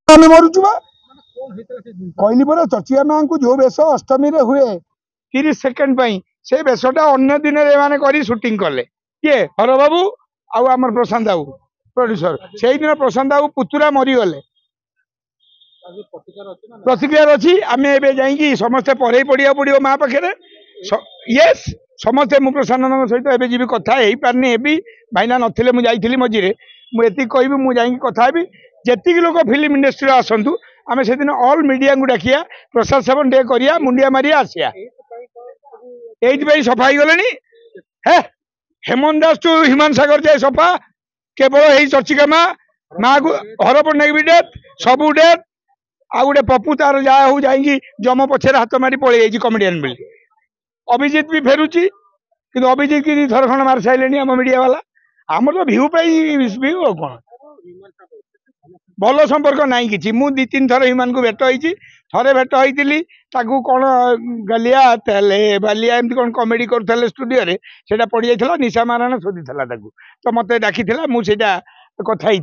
आम मरुचु कहली पर चचिया माँ को जो बेश अष्टमी हुए 30 सेकेंड से बेशटा अन्य दिन कर सुटिंग कले किए हर बाबू आमर प्रशांत बाबू प्रोड्यूसर से दिन प्रशांत बाबू पुतुरा मरीगले प्रतिक्रिया अच्छी आम ए समस्ते पढ़े पढ़ा पड़ो माँ पाखे येस समस्ते मु प्रशांत सहित एवं जी कथा हो पारनी एबी भाईना नथिले मु जाइथिली मझिरे मुझे कहबी मुझे कथा हेबी जेतिक लोक फिल्म इंडस्ट्री आसतु आम से दिन ऑल मीडिया को डाकिया प्रसाद सेवन डे करिया मुंडिया मारिया आसिया ये सफा हो गले हे हेमंत दास टू हिमान सागर जाए सफा केवल यही चर्चिका माँ को हर पट्टनायक भी डेथ सबू डेथ आ गोटे पप्पू तार जहाँ हो जाएंगी जम पछे हाथ मारी पड़े कमेडियन बिल अभिजीत भी फेरुची कि अभिजीत की थर खंड मार सारे आम मीडिया वाला आम तो भ्यू भ्यू कौन भल संपर्क नाई कि मु 2-3 थर हिमान को भेट होती थे भेट होती कौन गलिया तेले बालिया एमती कौन कमेडी करुले स्टूडियो रे सेटा पड़ जाता निशा महाराणा शोधी तो मत डाकी मुझे कथा ही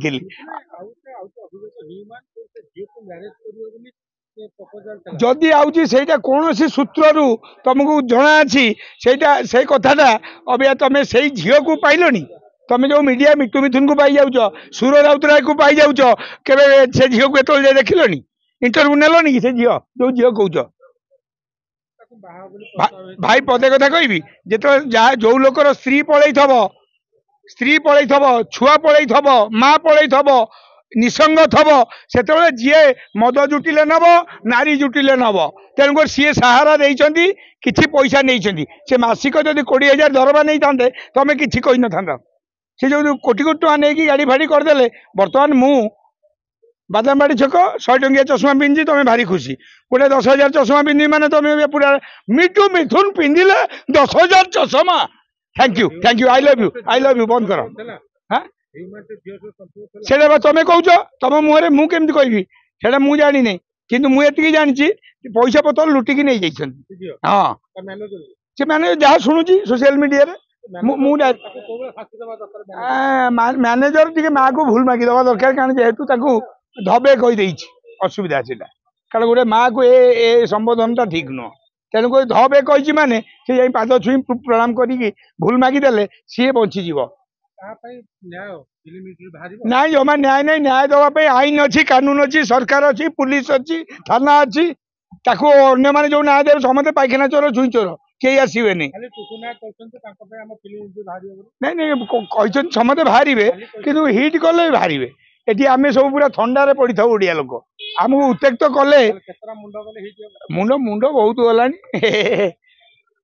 जदि आउची सेटा कौन सी सूत्रु तुमको जना अच्छी से कथाटा अबिया तुम से झील को पाइलनी तुम जो मीडिया मिटू मिथुन को पाई जाऊच सुर राउतराय को पाई जाऊच के से झील को एत देखिलनी इंटरव्यू नेलनी कि से झील जो झील कौच भाई पदे कथा कहबी जो जो लोकर स्त्री पलई छुआ पलई माँ पलई निसंग थब से जी मद जुटिले नब नारी जुटिले नब तेणुक सी सहारा देती किसी पैसा नहीं से मासिक जब 20,000 दरबा नहीं था तुम कि कही न था सी जो कोटी कोटी टका नहीं गाड़ी फाड़ी करदे बर्तमान मु बादामबाड़ी छक 100 टंकिया चश्मा पिंधि तुम भारी खुशी गोटे 10,000 चश्मा पिंधि माने तुम पूरा मिटू मिथुन पिंधिले 10,000 चश्मा thank you I love you बंद कर से तुम कौच तुम मुहर मुझे कहबी से मुझे जानी नहीं कि मुझे जानी पैसा पतर लुटिकी नहीं जाइए हाँ से मैंने जहाँ शुणुची सोशल मीडिया मैनेजर टी माँ को भूल मागिदेवा दरकार कारण जेहेतु धबे कहीदे असुविधा से कारण गोटे माँ को ए संबोधनटा ठीक नुह तेणुक धबे कही माने से जाई पाद छुई प्रणाम करी भूल मागिदेले सी बचीज ना जमा न्याय नहीं न्याय देवाई आईन अच्छी कानून अच्छी सरकार अच्छी पुलिस अच्छी थाना अच्छी ताको अन्य माने जो न्याय देव समझे पाइखाना चोर छुई चोर कई आसवे नहीं नहीं समझे बाहर कि हिट कले बाहर ये आम सब पूरा थंडारे पड़ी था ओडिया लोक आमको उत्तेक्त कले मुंड मुंड बहुत गला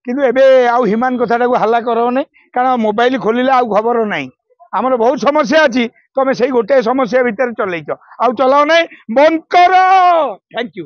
किंतु एबे आउ हिमान कथाटा को हल्ला करो नहीं कारण मोबाइल खोलिले आउ खबर नहीं आमर बहुत समस्या अच्छी तुम से गोटे समस्या भितर चलैच आउ चलाओ नहीं बंद कर थैंक यू।